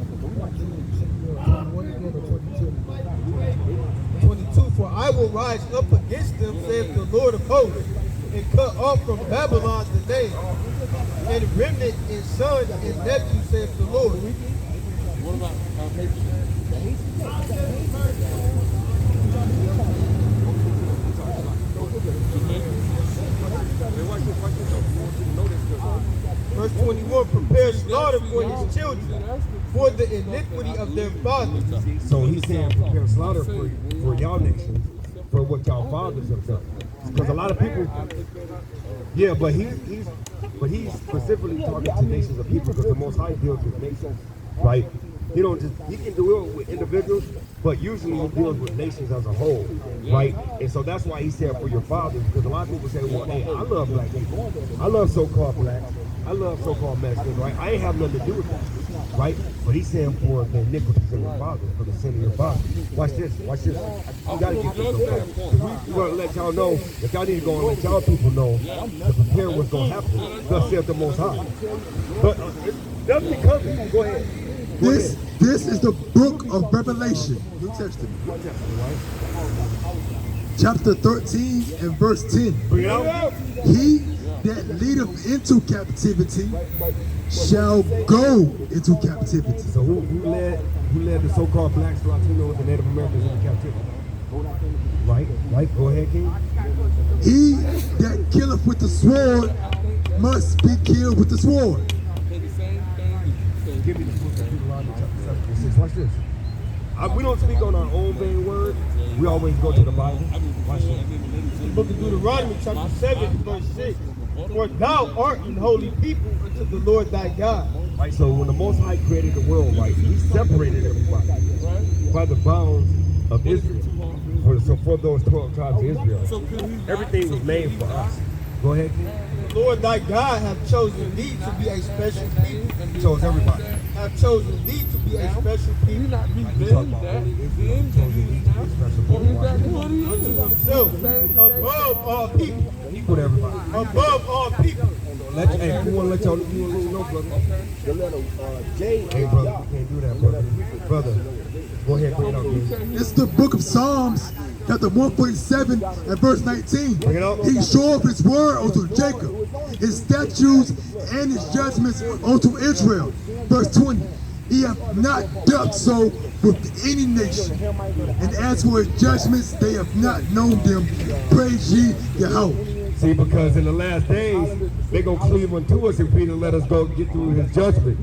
22, for I will rise up against them, saith the Lord of hosts, and cut off from Babylon the name, and remnant and son and nephew, saith the Lord. What about Verse 21, prepare slaughter for his children, for the iniquity of their fathers. So he's saying prepare slaughter for y'all nations, for what y'all fathers have done. because a lot of people, yeah, but he's specifically talking to nations of people because the Most High deals with nations, right? He don't just, he can do it with individuals, but usually he deals with nations as a whole, right? And so that's why he said for your fathers, because a lot of people say, well, hey, I love black people. I love so-called blacks. I love so-called Mexicans, right? I ain't have nothing to do with that, right? But he's saying for the iniquities of your fathers, for the sin of your fathers. Watch this, watch this. You gotta get this, okay? We're gonna let y'all know, if y'all need to go and let y'all people know to prepare what's gonna happen. Thus saith the Most High. But it's definitely coming. Go ahead. This is the book of Revelation, New Testament, chapter 13 and verse 10. Bring it out. He that leadeth into captivity shall go into captivity. So who led the so-called blacks, Latinos, and Native Americans into captivity? Right, go ahead, King. He that killeth with the sword must be killed with the sword. Give me the book of Deuteronomy chapter 76. Watch this. We don't speak on our own vain word. We always go to the Bible. Watch this. The book of Deuteronomy, chapter 7, verse 6. For thou art an holy people unto the Lord thy God. Right, so when the Most High created the world, right, he separated everybody by the bounds of Israel. So for those 12 tribes of Israel, everything was made for us. Go ahead, King. The Lord thy God hath chosen thee to be a special people. He chose everybody. Hath chosen thee to be a special people. He talking about only Israel. He chose these to be special people. Watch this. Unto himself, above all people. He put everybody. Above all people. Hey, we want to let y'all know, brother. The letter J. Hey, brother, you can't do that, brother. Brother, go ahead, bring it up, King. It's the book of Psalms, chapter 147 and verse 19. Bring it up. He showeth his word unto Jacob, his statutes and his judgments unto Israel. Verse 20. He hath not dealt so with any nation. And as for his judgments, they have not known them. Praise ye Yahweh. See, because in the last days, they're going to cleave unto us if we didn't let us go get through his judgment,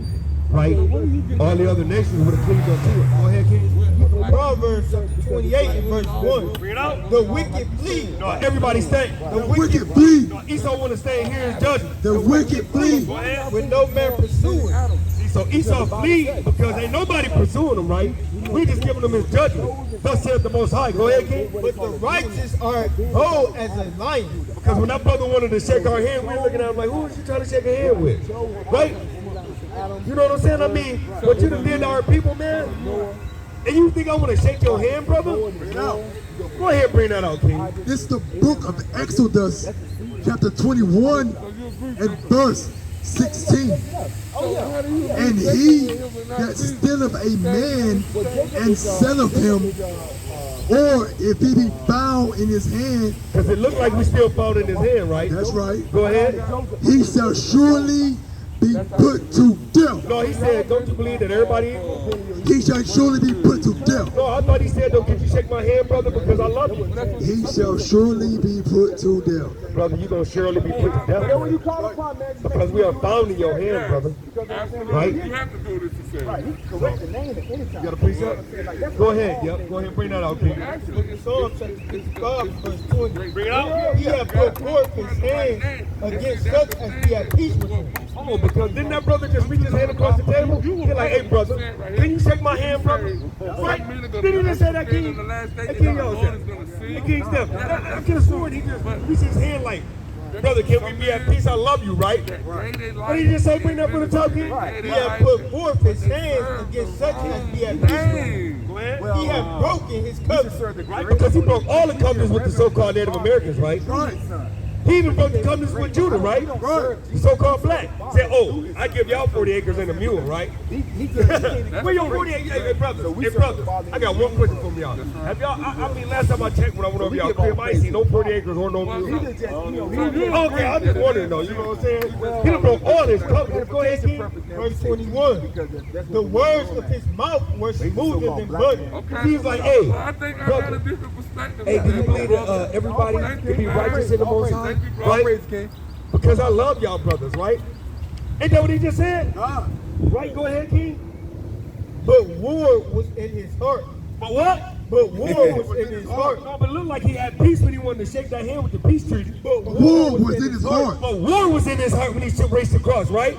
right? All the other nations would have cleaved unto us. Go ahead, King. Proverbs chapter 28 and verse 1. Bring it out. The wicked flee. No, everybody stay. The wicked flee. No, Esau want to stay and hear his judgment. The wicked flee. Go ahead. With no man pursuing. See, so Esau flee because ain't nobody pursuing him, right? We just giving him his judgment. Thus saith the Most High. Go ahead, King. But the righteous are bold as a lion. Because when that brother wanted to shake our hand, we were looking at him like, who is you trying to shake a hand with? Right? You know what I'm saying? I mean, what you done did to our people, man? And you think I want to shake your hand, brother? Go ahead, bring that out, King. This is the book of Exodus, chapter 21 and verse 16. And he that stealeth a man and selleth him, or if he be found in his hand, Because it looked like we still found in his hand, right? that's right, Go ahead. he shall surely be put to death. No, he said, don't you believe that everybody equal? He shall surely be put to death. No, I thought he said, don't, could you shake my hand, brother, because I love you. He shall surely be put to death. Brother, you going to surely be put to death. When you call upon, man, Because we are found in your hand, brother. Right? You have to do this, you say. right, he can correct the name at any time. You got a precept? Go ahead, yep. Go ahead, bring that out, King. Psalm chapter 55 verse 20. Bring it out. He hath put forth his hand against such as be at peace with him. Oh, because didn't that brother just reach his hand across the table? He's like, hey, brother, can you shake my hand, brother? Right? Didn't he just say that, King? Hey, King, y'all said. Hey, King Steph, I could have sworn he just reached his hand like, brother, can we be at peace? I love you, right? What did he just say? Bring that for the top, King? He hath put forth his hands against such as be at peace with him. Go ahead. He hath broken his covenant. Right? Because he broke all the covenants with the so-called Native Americans, right? Right. He even broke the covenants with Judah, right? Right. The so-called black. Said, oh, I give y'all 40 acres and a mule, right? Where your 40 acres? Hey, brother, I got one question from y'all. Have y'all, I mean, last time I checked when I went over y'all crib, I ain't see no 40 acres or no mule. Okay, I'm just wondering though, you know what I'm saying? He done broke all his covenants. Go ahead, King. Verse 21. The words of his mouth were smoother than butter. He's like, hey, I think I got a different perspective. hey, do you believe that everybody can be righteous in the Most High? Right? Because I love y'all brothers, right? Ain't that what he just said? Right, go ahead, King. But war was in his heart. But what? But war was in his heart. No, but it looked like he had peace when he wanted to shake that hand with the peace treaty. But War was in his heart. But war was in his heart when he raced across, right?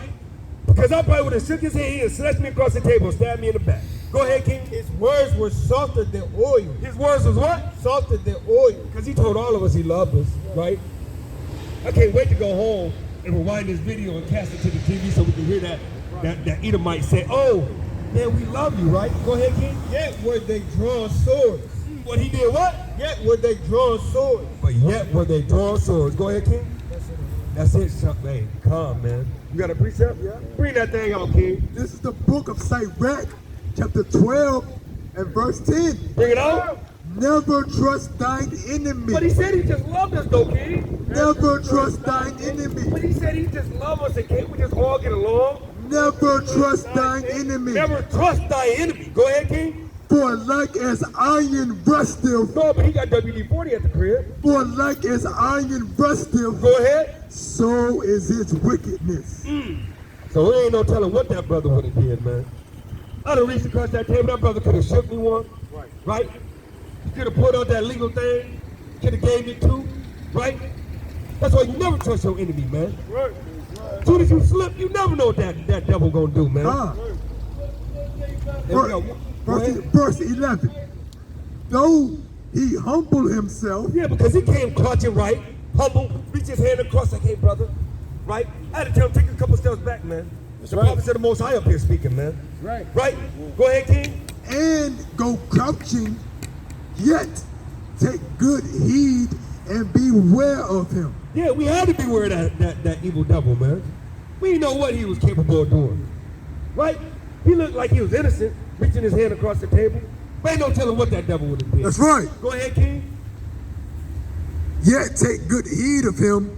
Because I probably would have shook his hand, he would snatched me across the table and stabbed me in the back. Go ahead, King. His words were softer than oil. His words was what? Softer than oil. Because he told all of us he loved us, right? I can't wait to go home and rewind this video and cast it to the TV so we can hear that Edomite say, oh, man, we love you, right? Go ahead, King. Yet were they drawn swords. What he did, what? Yet were they drawn swords. But yet were they drawn swords. Go ahead, King. That's it, hey, calm, man. You got a precept? Yeah. Bring that thing out, King. This is the book of Sirach, chapter 12 and verse 10. Bring it out. Never trust thine enemy. But he said he just loved us, though, King. Never trust thine enemy. But he said he just loved us and can't we just all get along? Never trust thine enemy. Never trust thy enemy. Go ahead, King. For like as iron rusteth, No, but he got WD-40 at the crib. for like as iron rusteth, Go ahead. so is his wickedness. So there ain't no telling what that brother would have did, man. I'd have reached across that table. That brother could have shook me one. Right? He could have pulled out that legal thing. Could have gave me two. Right? That's why you never trust your enemy, man. Right. As soon as you slip, you never know what that devil gonna do, man. Ah, There we go. Go ahead. verse 11. Though he humble himself, Yeah, because he came clutching, right? Humble, reach his hand across like, hey, brother, right? I had to tell him, take a couple steps back, man. The right. prophet said the Most High up here speaking, man. Right. Right? Go ahead, King. and go crouching, yet take good heed and beware of him. Yeah, we had to beware of that evil devil, man. We didn't know what he was capable of doing. Right? He looked like he was innocent, reaching his hand across the table. But ain't no telling what that devil would have did. That's right. Go ahead, King. Yet take good heed of him,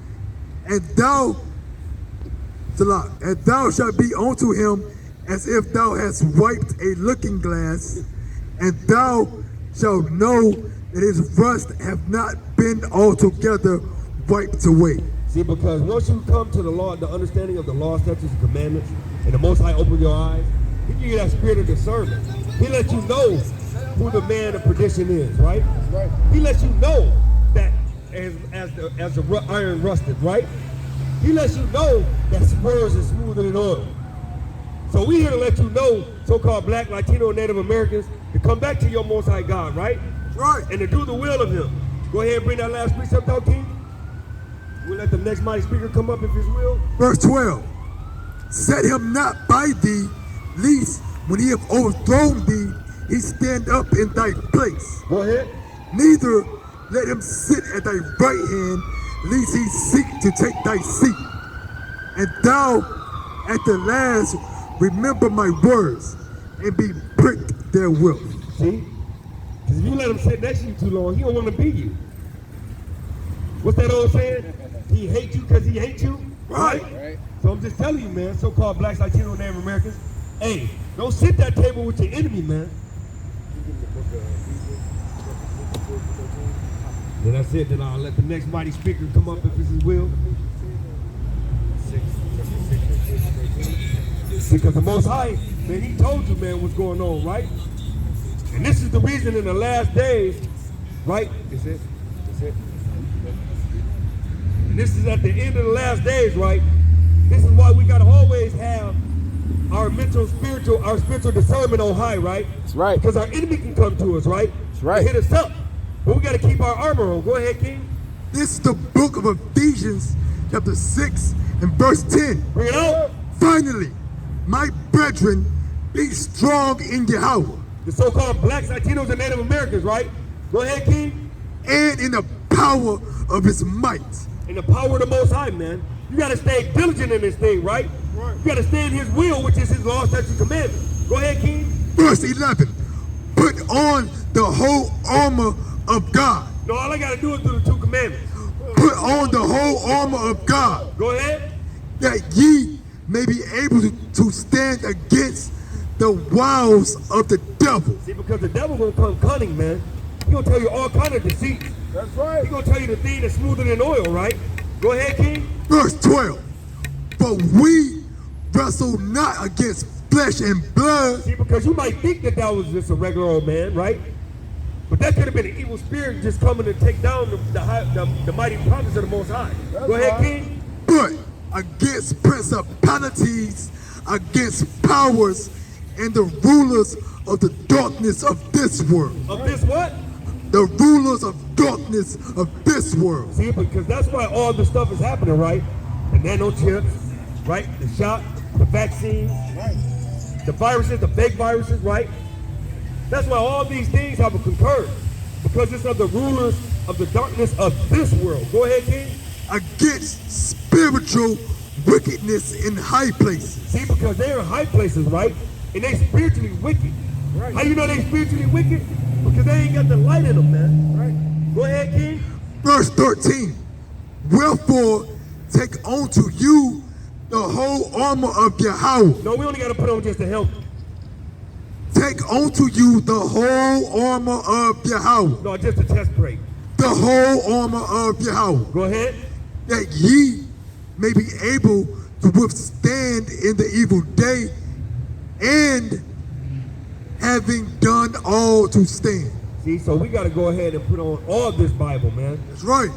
and thou, Salah, and thou shalt be unto him as if thou hast wiped a looking glass, and thou shalt know that his rust have not been altogether wiped away. See, because once you come to the law, the understanding of the law, statutes, and commandments, and the Most High open your eyes, he give you that spirit of discernment. He lets you know who the man of perdition is, right? Right. He lets you know that as the iron rusted, right? He lets you know that spurs is smoother than oil. So we here to let you know, so-called Black, Latino, and Native Americans, to come back to your Most High God, right? Right. And to do the will of him. Go ahead and bring that last precept out, King. We'll let the next mighty speaker come up if his will. Verse 12. Set him not by thee, lest when he have overthrown thee, he stand up in thy place. Go ahead. Neither let him sit at thy right hand, lest he seek to take thy seat. And thou at the last remember my words, and be pricked therewith. See? Because if you let him sit next to you too long, he don't want to be you. What's that old saying? He hates you because he hates you? Right. Right. So I'm just telling you, man, so-called Blacks, Latino, Native Americans, hey, don't sit that table with your enemy, man. Then that's it. Then I'll let the next mighty speaker come up if it's his will. Because the Most High, man, he told you, man, what's going on, right? And this is the reason in the last days, right? Is it? Is it? And this is at the end of the last days, right? This is why we gotta always have our spiritual discernment on high, right? That's right. Because our enemy can come to us, right? That's right. And hit us up. But we gotta keep our armor on. Go ahead, King. this is the book of Ephesians, chapter 6 and verse 10. Bring it out. Finally, my brethren, be strong in Yahweh The so-called Blacks, Latinos, and Native Americans, right? Go ahead, King. and in the power of his might. In the power of the Most High, man. You gotta stay diligent in this thing, right? You gotta stay in his will, which is his law, statutes, and commandments. Go ahead, King. Verse 11, put on the whole armor of God. No, all I gotta do is do the two commandments. Put on the whole armor of God, Go ahead. that ye may be able to stand against the wiles of the devil. See, because the devil gonna come cunning, man. He gonna tell you all kind of deceit. That's He right. gonna tell you the thing that's smoother than oil, right? Go ahead, King. Verse 12, but we wrestle not against flesh and blood, See, because you might think that was just a regular old man, right? But that could have been an evil spirit just coming to take down the mighty prophets of the Most High. Go ahead, King. But against principalities, against powers, and the rulers of the darkness of this world. Of this what? The rulers of darkness of this world. See, because that's why all this stuff is happening, right? The nanochips, right? The shot, the vaccines, the viruses, the fake viruses, right? That's why all these things have concurred. Because it's of the rulers of the darkness of this world. Go ahead, King. Against spiritual wickedness in high places. See, because they're in high places, right? And they spiritually wicked. Right. How you know they spiritually wicked? Because they ain't got the light in them, man. Right. Go ahead, King. Verse 13. Wherefore take unto you the whole armor of Yahweh. No, we only got to put on just the helmet. Take unto you the whole armor of Yahweh. No, just the chest plate. The whole armor of Yahweh. Go ahead. That ye may be able to withstand in the evil day, and having done all to stand. See, so we got to go ahead and put on all this Bible, man. That's right.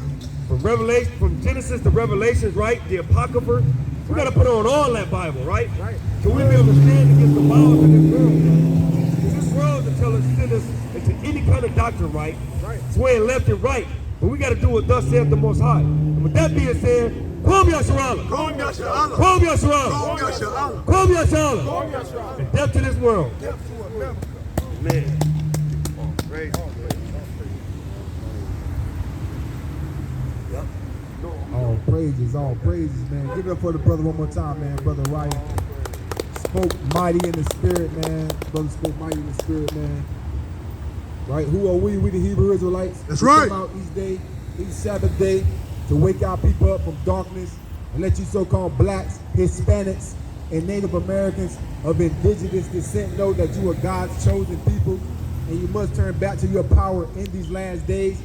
From Genesis to Revelations, right? The Apocrypha. We got to put on all that Bible, right? Right. So we be able to stand against the wiles of this world, man. This world to tell us, send us into any kind of doctrine, right? Right. Swaying left and right. But we got to do what thus saith the Most High. And with that being said, Kwam Yasharala. Kwam Yasharala. Kwam Yasharala. Kwam Yasharala. Kwam Yasharala. And death to this world. Man. Praise. All praises, man. Give it up for the brother one more time, man. Brother Ryan spoke mighty in the spirit, man. Brother spoke mighty in the spirit, man. Right? Who are we? We the Hebrew Israelites. That's we right. Come out each day, each Sabbath day, to wake our people up from darkness and let you so-called blacks, Hispanics, and Native Americans of indigenous descent know that you are God's chosen people, and you must turn back to your power in these last days,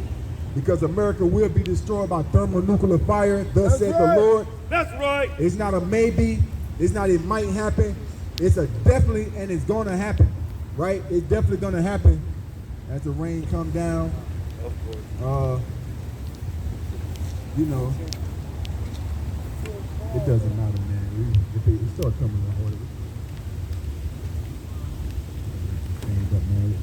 because America will be destroyed by thermonuclear fire. Thus said the Lord. That's right. It's not a maybe. It's not it might happen. It's a definitely, and it's going to happen. Right? It's definitely going to happen as the rain come down. Of course. You know, it doesn't matter, man. If it starts coming in order. Man.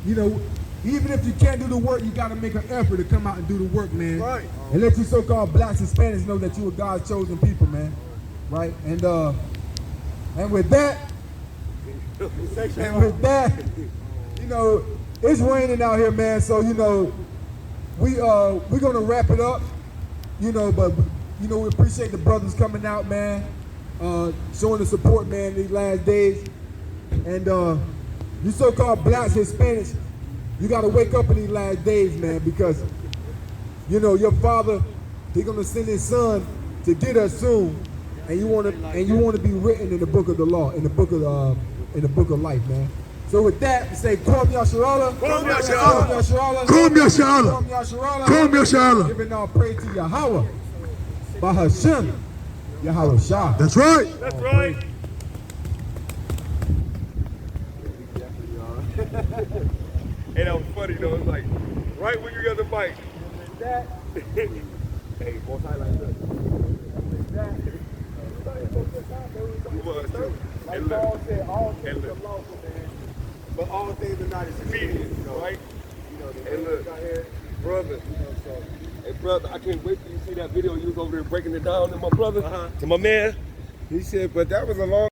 You know, even if you can't do the work, you got to make an effort to come out and do the work, man. Right. And let you so-called blacks and Spanish know that you are God's chosen people, man. Right? And with that, you know, it's raining out here, man. So, you know, we're gonna wrap it up. You know, but you know, we appreciate the brothers coming out, man. Showing the support, man, these last days. And you so-called blacks, Hispanics, you got to wake up in these last days, man, because, you know, your father, he's going to send his son to get us soon, and you want to be written in the book of the law, in the book of life, man. So with that, we say, Kwam Yasharala. Kwam Yasharala. Kwam Yasharala. Kwam Yasharala. Giving all praise to Yahweh, by Hashem, Yahweh Shah. That's right. That's right. Hey, that was funny though. It's like right when you got the mic. Hey, both highlights. He was too. And look, but all things are not expedient, you know, right? You know, and look, brother. Hey, brother, I can't wait till you see that video. You was over there breaking it down, and my brother, to my man. He said, but that was a long.